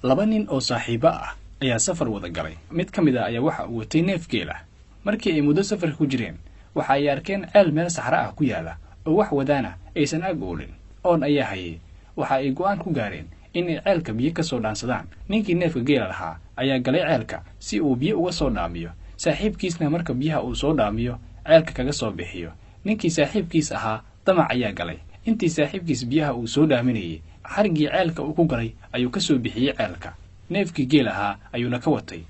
laba nin oo saaxiibo ah ayaa safar wada galay. Mid ka mid ah ayaa waxa uu watay neef geel ah. Markii ay muddo safar ku jireen, waxa ay arkeen ceel meel saxara ah ku yaala oo wax wadaana aysan ag oolin. Oon ayaa hayay. Waxa ay go'aan ku gaareen in ay ceelka biyo ka soo dhaansadaan. Ninkii neefka geela lahaa ayaa galay ceelka si uu biyo uga soo dhaamiyo. Saaxiibkiisna marka biyaha uu soo dhaamiyo, ceelka kaga soo bixiyo. Ninkii saaxiibkiis ahaa damac ayaa galay. Intii saaxiibkiis biyaha uu soo dhaaminayay, xarigii ceelka uu ku galay ayuu ka soo bixiyay ceelka. Neefkii geel ahaa ayuuna ka watay.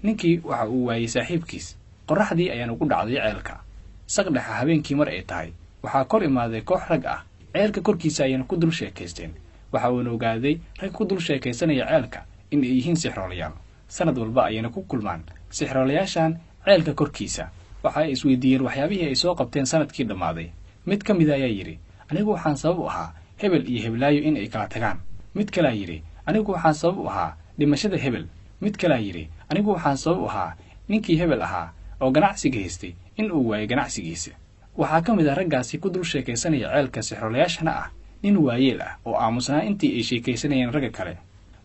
Ninkii waxa uu waayay saaxiibkiis. Qorraxdii ayaana ugu dhacday ceelka. Saqdhaxa habeenkii mar ay tahay, waxaa kor imaaday koox rag ah. Ceelka korkiisa ayayna ku dul sheekaysteen. Waxa uu ogaaday rag ku dul sheekaysanaya ceelka in ay yihiin sixroolayaal. Sanad walba ayayna ku kulmaan sixroolayaashan ceelka korkiisa. Waxa ay isweydiiyeen waxyaabihii ay soo qabteen sanadkii dhammaaday. Mid ka mid ayaa yidhi, anigu waxaan sabab u ahaa hebel iyo heblaayo in ay kala tagaan. Mid kale ayaa yidhi, anigu waxaan sabab u ahaa dhimashada hebel. Mid kale ayaa yidhi, anigu waxaan sabab u ahaa ninkii hebel ahaa oo ganacsiga haystay in uu waayay ganacsigiisa. Waxaa ka mid ah raggaasi ku dul sheekaysanaya ceelka sixroolayaashana ah nin waayeel ah oo aamusnaa intii ay sheekaysanayeen ragga kale.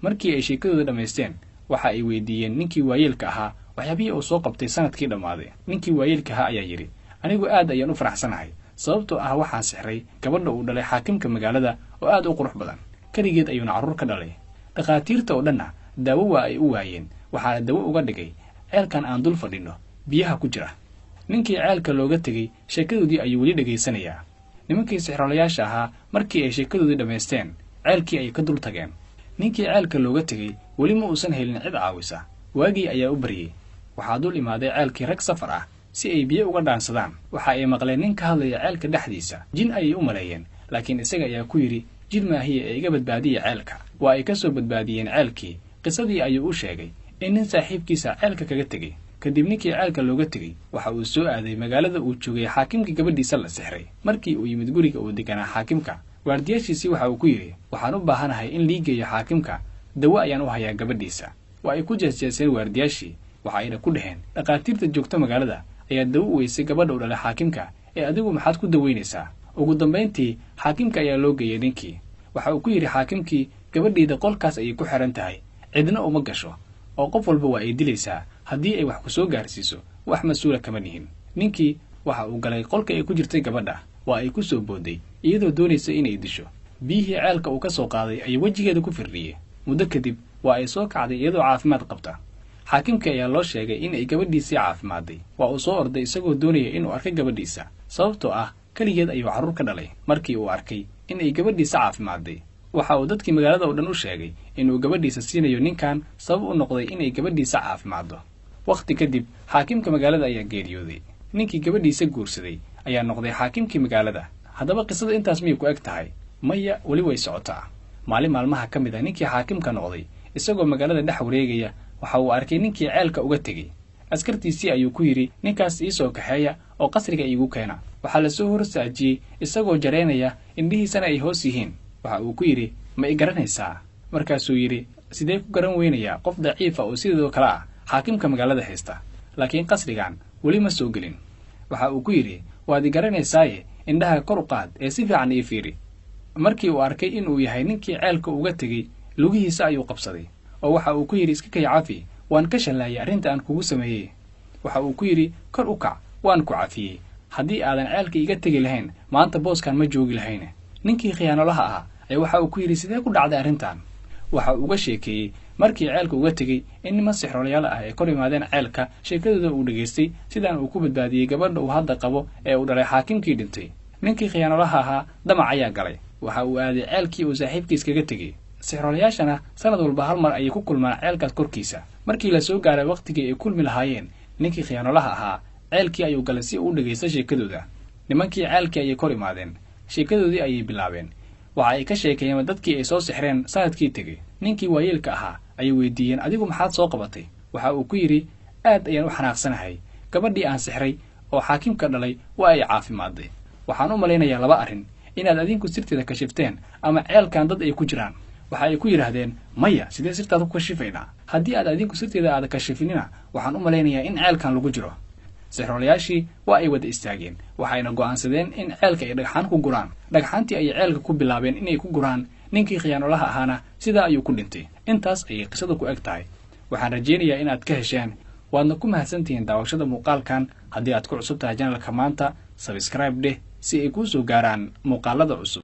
Markii ay sheekadooda dhammaysteen, waxa ay weydiiyeen ninkii waayeelka ahaa waxyaabihii uu soo qabtay sanadkii dhammaaday. Ninkii waayeelka ahaa ayaa yidhi, anigu aad ayaan u faraxsanahay sababtoo ah waxaan sixray gabadha uu dhalay xaakimka magaalada oo aad u qurux badan. Kaligeed ayuuna carruur ka dhalay. Dhakhaatiirta oo dhanna daawo waa ay u waayeen. Waxaana dawo uga dhigay ceelkan aan dul fadhino biyaha ku jira. Ninkii ceelka looga tegey sheekadoodii ayuu weli dhegaysanayaa. Nimankii sixroolayaasha ahaa markii ay sheekadoodii dhammaysteen, ceelkii ayay ka dul tageen. Ninkii ceelka looga tegey weli ma uusan helin cid caawisa. Waagii ayaa u baryey. Waxaa dul imaaday ceelkii rag safar ah si ay biyo uga dhaansadaan. Waxa ay maqleen nin ka hadlaya ceelka dhexdiisa. Jin ayay u maleeyeen, laakiin isaga ayaa ku yidhi, jin maahiye ee iga badbaadiya ceelka. Waa ay ka soo badbaadiyeen ceelkii. Qisadii ayuu u sheegay in nin saaxiibkiisa ceelka kaga tegey. Kadib ninkii ceelka looga tegey, waxa uu soo aaday magaalada uu joogay xaakimkii gabadhiisa la sixray. Markii uu yimid guriga uu deganaa xaakimka, waardiyaashiisii waxa uu ku yidhi, waxaan u baahanahay in lii geeyo xaakimka, dawo ayaan u hayaa gabadhiisa. Waa ay ku jeesjeeseen waardiyaashii. Waxa ayna ku dhaheen, dhakhaatiirta joogta magaalada ayaa dawo u weysay gabadha u dhalay xaakimka, ee adigu maxaad ku daweynaysaa? Ugu dambayntii xaakimka ayaa loo geeyay ninkii. Waxa uu ku yidhi xaakimkii, gabadhiida qolkaas ayay ku xiran tahay, cidna uma gasho, oo qof walba waa ay dilaysaa haddii ay wax ku soo gaarsiiso, wax mas-uula kama nihin. Ninkii waxa uu galay qolka ay ku jirtay gabadha. Waa ay ku soo booday iyadoo doonaysa inay disho. Biyihii ceelka uu ka soo qaaday ayay wejigeeda ku firdhiyey. Muddo kadib waa ay soo kacday iyadoo caafimaad qabta. Xaakimka ayaa loo sheegay in ay gabadhiisii caafimaaday. Waa uu soo orday isagoo doonaya inuu arkay gabadhiisa, sababtoo ah kaligeed ayuu carruur ka dhalay. Markii uu arkay in ay gabadhiisa caafimaaday, waxa uu dadkii magaalada oo dhan u sheegay inuu gabadhiisa siinayo ninkan sabab u noqday inay gabadhiisa caafimaado. Waqti kadib xaakimka magaalada ayaa geeriyooday. Ninkii gabadhiisa guursaday ayaa noqday xaakimkii magaalada. Haddaba qisada intaas miyay ku eg tahay? Maya, weli way socotaa. Maalin maalmaha ka mid ah ninkii xaakimka noqday isagoo magaalada dhex wareegaya, waxa uu arkay ninkii ceelka uga tegey. Askartiisii ayuu ku yidhi, ninkaas ii soo kaxeeya oo qasriga iigu keena. Waxaa la soo horsaajiyey isagoo jareynaya, indhihiisana ay hoos yihiin. Waxa uu ku yidhi, ma i garanaysaa? Markaasuu yidhi, sidee ku garan weynayaa qof daciifa oo sidoo kale ah xaakimka magaalada haysta, laakiin qasrigan weli ma soo gelin? Waxa uu ku yidhi, waad i garanaysaaye, indhaha kor u qaad ee si fiican ii fiiri. Markii uu arkay inuu yahay ninkii ceelka uga tegey, lugihiisa ayuu qabsaday oo waxa uu ku yidhi, iska kay cafi, waan ka shallaayay arrinta aan kugu sameeyey. Waxa uu ku yidhi, kor u kac, waan ku cafiyey. Haddii aadan ceelka iga tegi lahayn, maanta booskan ma joogi lahayn. Ninkii khiyaanolaha ahaa ayaa waxa uu ku yidhi, sidee ku dhacday arrintan? Waxa uu uga sheekeeyey markii ceelka uga tegey in niman sixroolayaal ah ay kor imaadeen ceelka. Sheekadooda uu dhageystay sidaan uu ku badbaadiyey gabadha uu hadda qabo ee uu dhalay xaakimkii dhintay. Ninkii khiyaanolaha ahaa damac ayaa galay. Waxa uu aaday ceelkii uu saaxiibkiis kaga tegey. Sixroolayaashana sanad walba hal mar ayay ku kulmaan ceelkaas korkiisa. Markii la soo gaaray waqtigii ay kulmi lahaayeen, ninkii khiyaanolaha ahaa ceelkii ayuu galay si uu u dhageysto sheekadooda. Nimankii ceelkii ayay kor imaadeen. Sheekadoodii ayay bilaabeen. Waxa ay ka sheekeeyeen dadkii ay soo sixreen sanadkii tegey. Ninkii waayeelka ahaa ayay weydiiyeen, adigu maxaad soo qabatay? Waxa uu ku yidhi, aad ayaan u xanaaqsanahay. Gabadhii aan sixray oo xaakimka dhalay waa ay caafimaaday. Waxaan u malaynayaa laba arrin, inaad adinku sirteeda kashifteen ama ceelkan dad ay ku jiraan. Waxa ay ku yiraahdeen, maya, sidee sirtaadu ku kashifaynaa? Haddii aad adinku sirteeda aad kashifinina, waxaan u malaynayaa in ceelkan lagu jiro. Sixroolayaashii waa ay wada istaageen. Waxayna go'aansadeen in ceelka ay dhagxaan ku guraan. Dhagxaantii ay ceelka ku bilaabeen inay ku guraan. ninkii khiyaanolaha ahaana sidaa ayuu ku dhintay. intaas ayay qisada ku eg tahay. waxaan rajaynayaa inaad ka hesheen, waadna ku mahadsantihiin daawashada muuqaalkan. haddii aad ku cusub tahay channelka maanta, subscribe dheh si ay kuu soo gaaraan muuqaalada cusub.